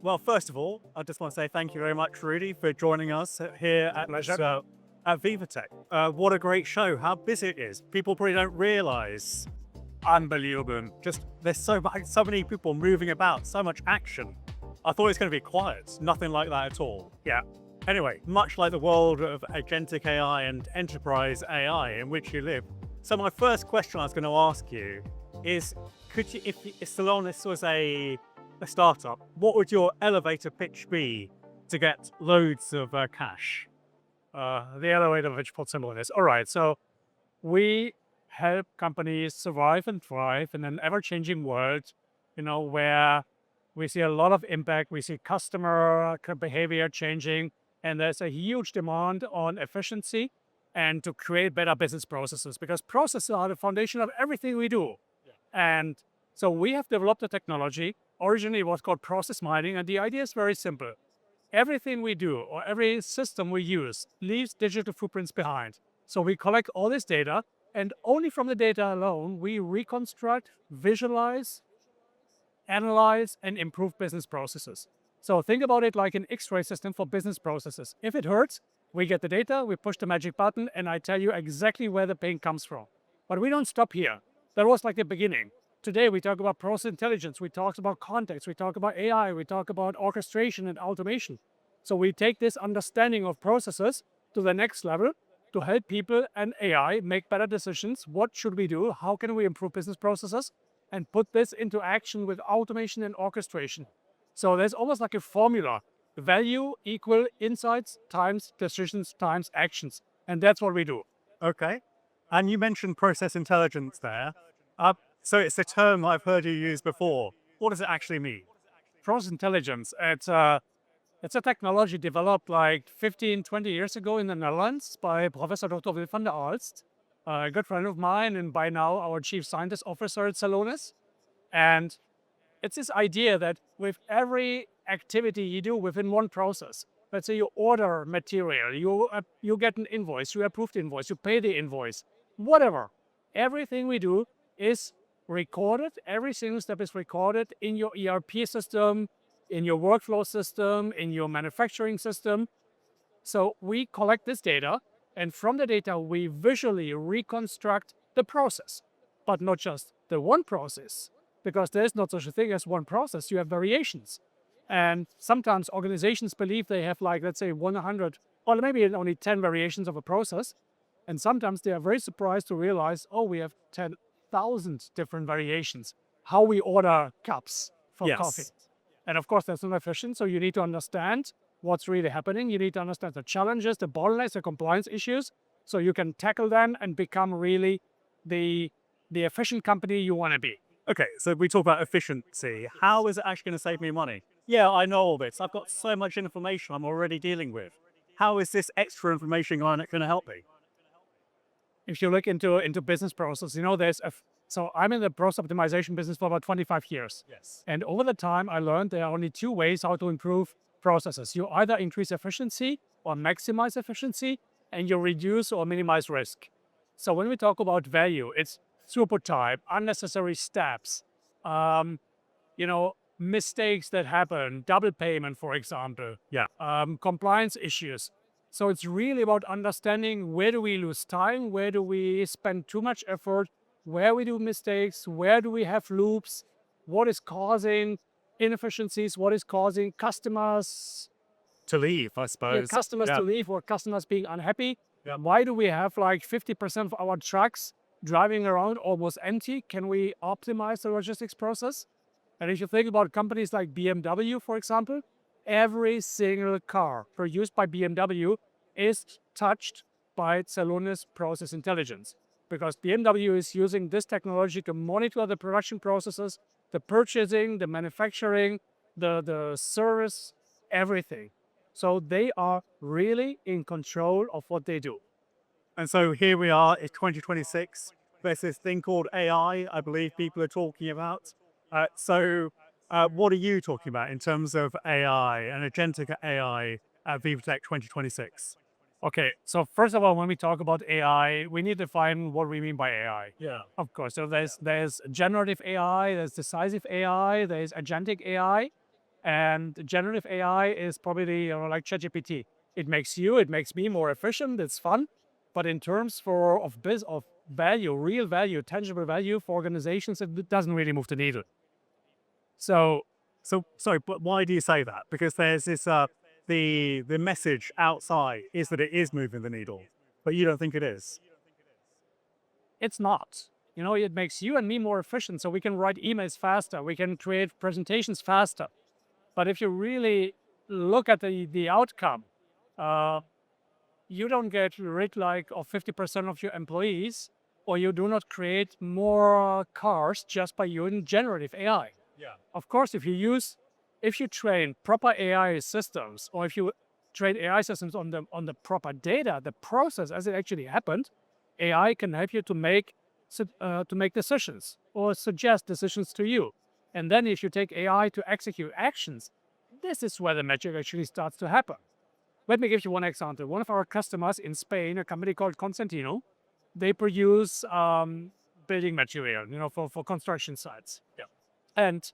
Well, first of all, I just want to say thank you very much, Rudy, for joining us here at VivaTech. What a great show! How busy it is. People probably don't realize. Unbelievable. Just there's so many people moving about, so much action. I thought it was going to be quiet. Nothing like that at all. Yeah. Anyway, much like the world of agentic AI and enterprise AI in which you live. So my first question I was going to ask you is, could you, if Celonis was a startup, what would your elevator pitch be to get loads of cash? The elevator pitch for Celonis. All right, so we help companies survive and thrive in an ever-changing world, where we see a lot of impact, we see customer behavior changing, and there's a huge demand on efficiency and to create better business processes, because processes are the foundation of everything we do. Yeah. And so we have developed a technology. Originally, it was called process mining, and the idea is very simple. Everything we do or every system we use leaves digital footprints behind. So we collect all this data, and only from the data alone, we reconstruct, visualize, analyze, and improve business processes. So think about it like an X-ray system for business processes. If it hurts, we get the data, we push the magic button, and I tell you exactly where the pain comes from. But we don't stop here. That was like the beginning. Today, we talk about process intelligence, we talk about context, we talk about AI, we talk about orchestration and automation. So we take this understanding of processes to the next level to help people and AI make better decisions. What should we do? How can we improve business processes? And put this into action with automation and orchestration. So there's almost like a formula. Value equal insights times decisions times actions. And that's what we do. Okay. And you mentioned process intelligence there. So it's a term I've heard you use before. What does it actually mean? Process intelligence, it's a technology developed like 15, 20 years ago in the Netherlands by Professor Dr. Wil van der Aalst, a good friend of mine, and by now our chief scientist officer at Celonis. And it's this idea that with every activity you do within one process, let's say you order material, you get an invoice, you approve the invoice, you pay the invoice, whatever. Everything we do is recorded. Every single step is recorded in your ERP system, in your workflow system, in your manufacturing system. So we collect this data, and from the data, we visually reconstruct the process. But not just the one process, because there's not such a thing as one process. You have variations. And sometimes organizations believe they have, like, let's say 100, or maybe only 10 variations of a process. And sometimes they are very surprised to realize, oh, we have 10,000 different variations. How we order cups for coffee. And of course, that's not efficient. So you need to understand what's really happening. You need to understand the challenges, the bottlenecks, the compliance issues, so you can tackle them and become really the efficient company you want to be. Okay, so we talk about efficiency. How is it actually going to save me money? Yeah, I know all this. I've got so much information I'm already dealing with. How is this extra information going to help me? If you look into business process, so I'm in the process optimization business for about 25 years. Yes. And over the time, I learned there are only two ways how to improve processes. You either increase efficiency or maximize efficiency, and you reduce or minimize risk. So when we talk about value, it's throughput time, unnecessary steps, mistakes that happen, double payment, for example, compliance issues. So it's really about understanding, where do we lose time, where do we spend too much effort, where we do mistakes, where do we have loops, what is causing inefficiencies, what is causing customers to leave, I suppose. To leave, or customers being unhappy. Yeah. Why do we have like 50% of our trucks driving around almost empty? Can we optimize the logistics process? And if you think about companies like BMW, for example, every single car produced by BMW is touched by Celonis process intelligence, because BMW is using this technology to monitor the production processes, the purchasing, the manufacturing, the service, everything. So they are really in control of what they do. And so here we are, it's 2026. There's this thing called AI, I believe people are talking about. What are you talking about in terms of AI and agentic AI at VivaTech 2026? Okay, so first of all, when we talk about AI, we need to define what we mean by AI. Yeah. Of course, so there's generative AI, there's decisive AI, there's agentic AI. And generative AI is probably like ChatGPT. It makes me more efficient. It's fun, but in terms of value, real value, tangible value for organizations, it doesn't really move the needle. So So sorry, but why do you say that? Because there's this the message outside is that it is moving the needle, but you don't think it is. it's not. It makes you and me more efficient, so we can write emails faster, we can create presentations faster. But if you really look at the outcome, uh, you don't get rid like of 50% of your employees, or you do not create more cars just by using generative AI. Yeah. Of course, if you train proper AI systems, or if you train AI systems on the proper data, the process as it actually happened, AI can help you to make decisions or suggest decisions to you. And then if you take AI to execute actions, this is where the magic actually starts to happen. Let me give you one example. One of our customers in Spain, a company called Constantino, they produce building material, for construction sites. Yeah. And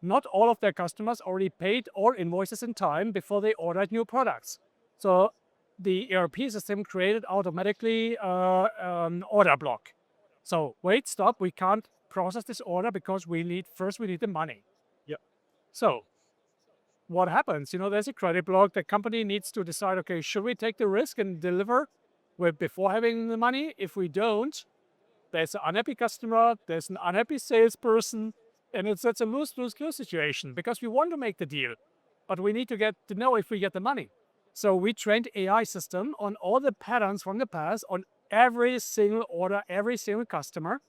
not all of their customers already paid all invoices in time before they ordered new products. So the ERP system created automatically an order block. So wait, stop, we can't process this order because we need the money. Yep. So what happens? There's a credit block. The company needs to decide, okay, should we take the risk and deliver before having the money? If we don't, there's an unhappy customer, there's an unhappy salesperson, and it's a lose-lose situation because we want to make the deal, but we need to get to know if we get the money. So we trained AI system on all the patterns from the past, on every single order, every single customer.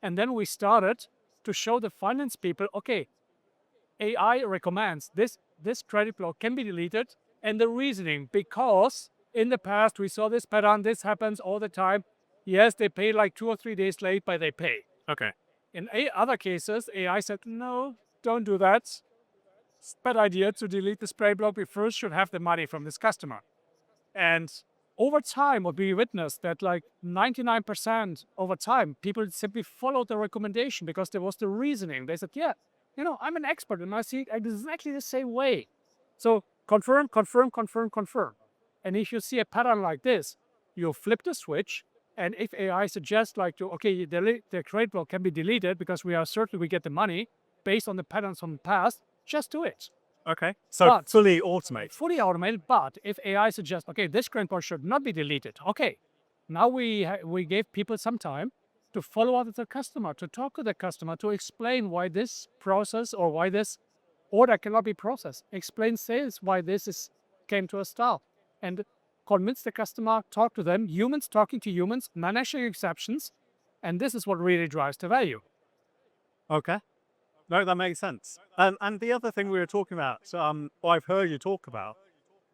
And then we started to show the finance people, okay, AI recommends this credit block can be deleted, and the reasoning, because in the past we saw this pattern, this happens all the time. Yes, they pay like 2 or 3 days late, but they pay. Okay. In other cases, AI said, no, don't do that. It's a bad idea to delete the spray block. We first should have the money from this customer. And over time, what we witnessed that like 99% over time, people simply followed the recommendation because there was the reasoning. They said, yeah, I'm an expert and I see it exactly the same way. So confirm, confirm, confirm, confirm. And if you see a pattern like this, you flip the switch. And if AI suggests okay, the credit block can be deleted because we are certain we get the money based on the patterns from the past, just do it. Okay. So But- fully automate. Fully automated, but if AI suggests, okay, this credit block should not be deleted, okay, now we gave people some time to follow up with the customer, to talk to the customer, to explain why this process or why this order cannot be processed, explain sales why came to a stop, and convince the customer, talk to them, humans talking to humans, managing exceptions, and this is what really drives the value. Okay. No, that makes sense. And the other thing we were talking about, or I've heard you talk about,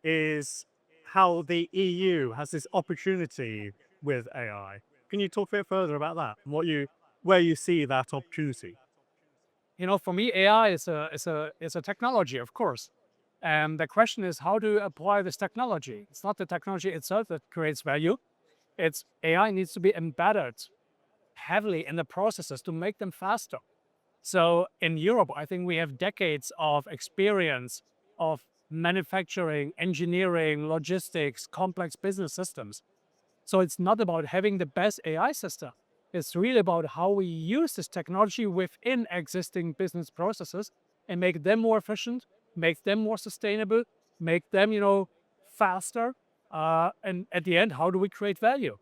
is how the EU has this opportunity with AI. Can you talk a bit further about that and where you see that opportunity? For me, AI is a technology, of course. And the question is, how do you apply this technology? It's not the technology itself that creates value. It's AI needs to be embedded heavily in the processes to make them faster. So in Europe, I think we have decades of experience of manufacturing, engineering, logistics, complex business systems. So it's not about having the best AI system. It's really about how we use this technology within existing business processes and make them more efficient, make them more sustainable, make them, faster. And at the end, how do we create value?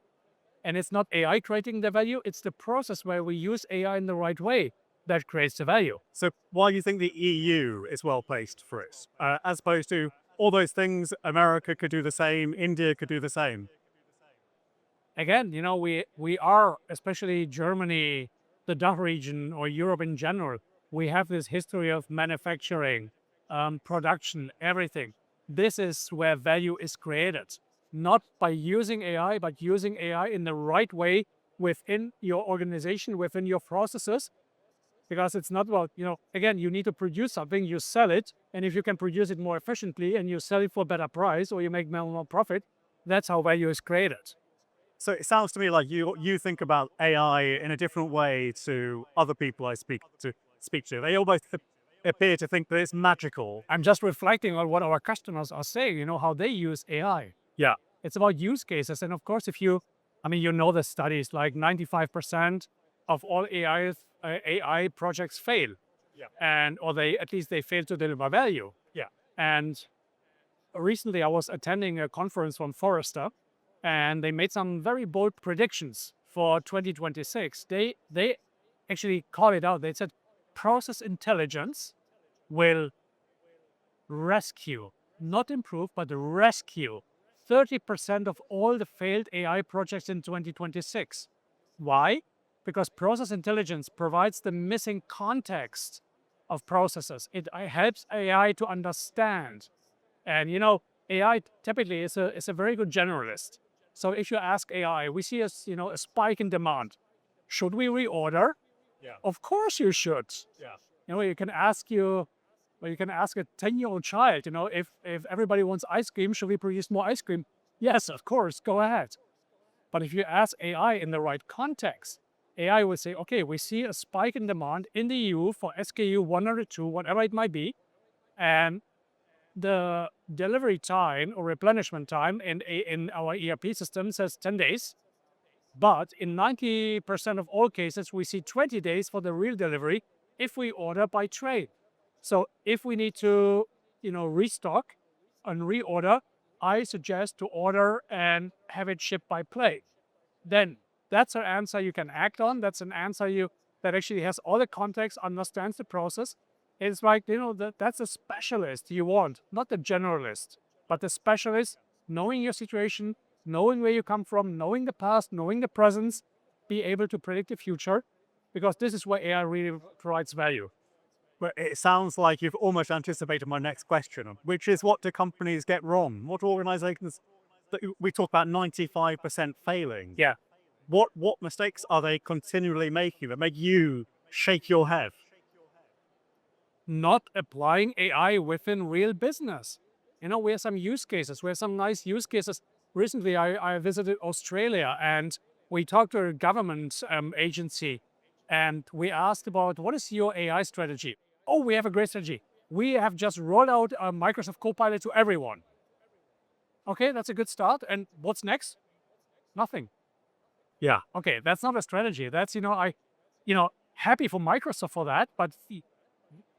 And it's not AI creating the value, it's the process where we use AI in the right way that creates the value. So why do you think the EU is well placed for it, as opposed to all those things America could do the same, India could do the same? Again, we are, especially Germany, the DACH region, or Europe in general, we have this history of manufacturing, production, everything. This is where value is created, not by using AI, but using AI in the right way within your organization, within your processes. Because it's not about, again, you need to produce something, you sell it, and if you can produce it more efficiently and you sell it for a better price or you make more profit, that's how value is created. So it sounds to me like you think about AI in a different way to other people I speak to. They almost appear to think that it's magical. I'm just reflecting on what our customers are saying, how they use AI. Yeah. It's about use cases. And of course, if you, the studies, like 95% of all AI projects fail. Yeah. Or at least they fail to deliver value. Yeah. And recently I was attending a conference from Forrester, and they made some very bold predictions for 2026. They actually called it out. They said process intelligence will rescue, not improve, but rescue 30% of all the failed AI projects in 2026. Why? Because process intelligence provides the missing context of processes. It helps AI to understand. And AI typically is a very good generalist. So if you ask AI, we see a spike in demand. Should we reorder? Yeah. Of course you should. Yeah. You can ask a 10-year-old child, if everybody wants ice cream, should we produce more ice cream? Yes, of course, go ahead. But if you ask AI in the right context, AI will say, okay, we see a spike in demand in the EU for SKU 102, whatever it might be, and the delivery time or replenishment time in our ERP system says 10 days. But in 90% of all cases, we see 20 days for the real delivery if we order by trade. So if we need to, restock and reorder, I suggest to order and have it shipped by plane. Then that's an answer you can act on. That's an answer that actually has all the context, understands the process. It's like, that's a specialist you want, not the generalist, but the specialist knowing your situation, knowing where you come from, knowing the past, knowing the present, be able to predict the future, because this is where AI really provides value. But it sounds like you've almost anticipated my next question, which is, what do companies get wrong? What organizations, we talk about 95% failing. Yeah. What mistakes are they continually making that make you shake your head? Not applying AI within real business. We have some use cases. We have some nice use cases. Recently, I visited Australia, and we talked to a government agency, and we asked about, what is your AI strategy? Oh, we have a great strategy. We have just rolled out a Microsoft Copilot to everyone. Okay, that's a good start. And what's next? Nothing. Yeah. Okay, that's not a strategy. That's, happy for Microsoft for that, but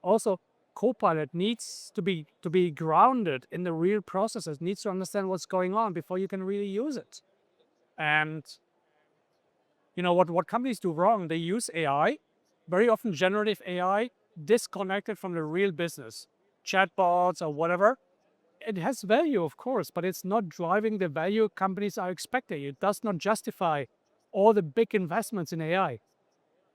also Copilot needs to be grounded in the real processes, needs to understand what's going on before you can really use it. And what companies do wrong, they use AI, very often generative AI, disconnected from the real business, chatbots or whatever. It has value, of course, but it's not driving the value companies are expecting. It does not justify all the big investments in AI.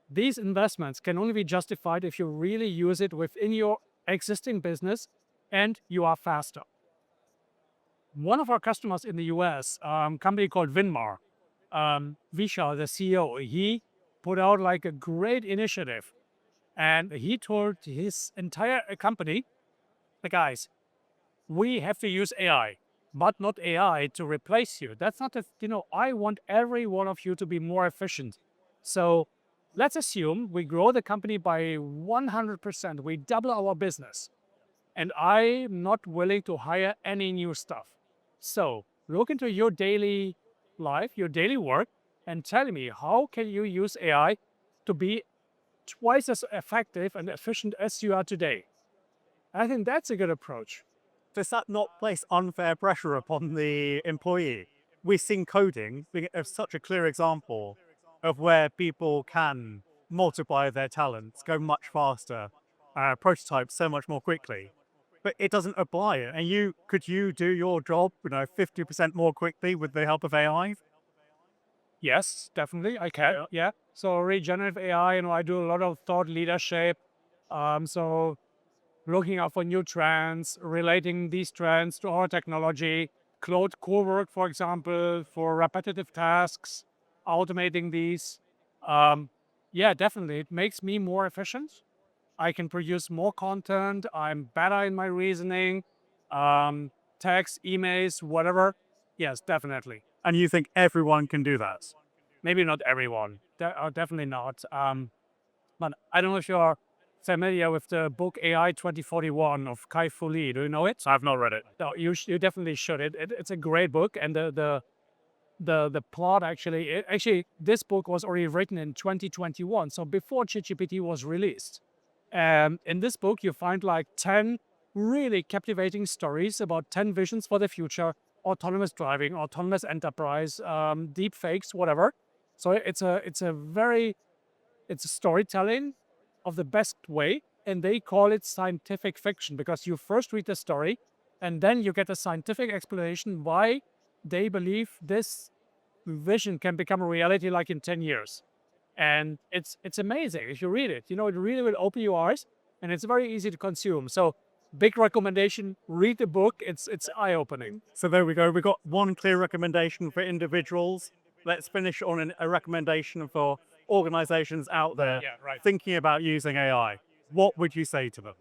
These investments can only be justified if you really use it within your existing business and you are faster. One of our customers in the US, company called Vinmar, Vishal, the CEO, he put out like a great initiative, and he told his entire company, the guys, we have to use AI, but not AI to replace you. That's not I want every one of you to be more efficient. So let's assume we grow the company by 100%. We double our business. And I'm not willing to hire any new stuff. So look into your daily life, your daily work, and tell me, how can you use AI to be twice as effective and efficient as you are today? I think that's a good approach. Does that not place unfair pressure upon the employee? We've seen coding being such a clear example of where people can multiply their talents, go much faster, prototype so much more quickly. But it doesn't apply. And could you do your job, 50% more quickly with the help of AI? Yes, definitely, I can. Yeah. So regenerative AI, I do a lot of thought leadership. So looking out for new trends, relating these trends to our technology, Claude Cowork, for example, for repetitive tasks, automating these. Yeah, definitely. It makes me more efficient. I can produce more content. I'm better in my reasoning, text, emails, whatever. Yes, definitely. And you think everyone can do that? Maybe not everyone. Definitely not. But I don't know if you're familiar with the book AI 2041 of Kai Fu Lee. Do you know it? I've not read it. No, you definitely should. It's a great book, and the plot actually this book was already written in 2021, so before ChatGPT was released. And in this book, you find like 10 really captivating stories about 10 visions for the future: autonomous driving, autonomous enterprise, deep fakes, whatever. So it's a storytelling of the best way, and they call it scientific fiction because you first read the story and then you get a scientific explanation why they believe this vision can become a reality like in 10 years. And it's amazing if you read it. It really will open your eyes, and it's very easy to consume. So big recommendation, read the book. It's eye-opening. So there we go. We got one clear recommendation for individuals. Let's finish on a recommendation for organizations out there Yeah, right. thinking about using AI. What would you say to them?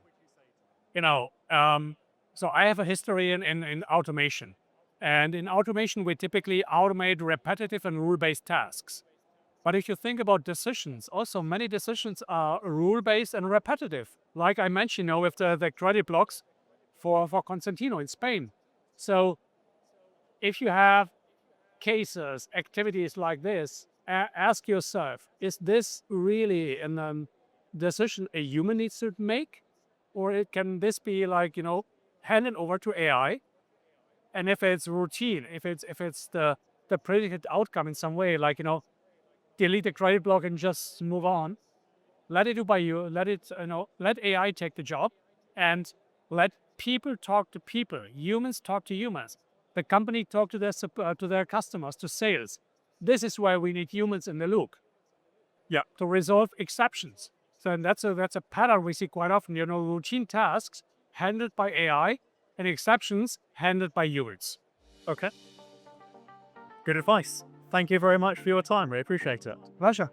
So I have a history in automation. And in automation, we typically automate repetitive and rule-based tasks. But if you think about decisions, also many decisions are rule-based and repetitive. Like I mentioned, with the credit blocks for Constantino in Spain. So if you have cases, activities like this, ask yourself, is this really a decision a human needs to make? Or can this be handed over to AI? And if it's routine, if it's the predicted outcome in some way, delete the credit block and just move on, let it do by you, let AI take the job, and let people talk to people, humans talk to humans. The company talk to their customers, to sales. This is where we need humans in the loop. Yeah. To resolve exceptions. So that's a pattern we see quite often. Routine tasks handled by AI and exceptions handled by humans. Okay. Good advice. Thank you very much for your time. We appreciate it. Pleasure.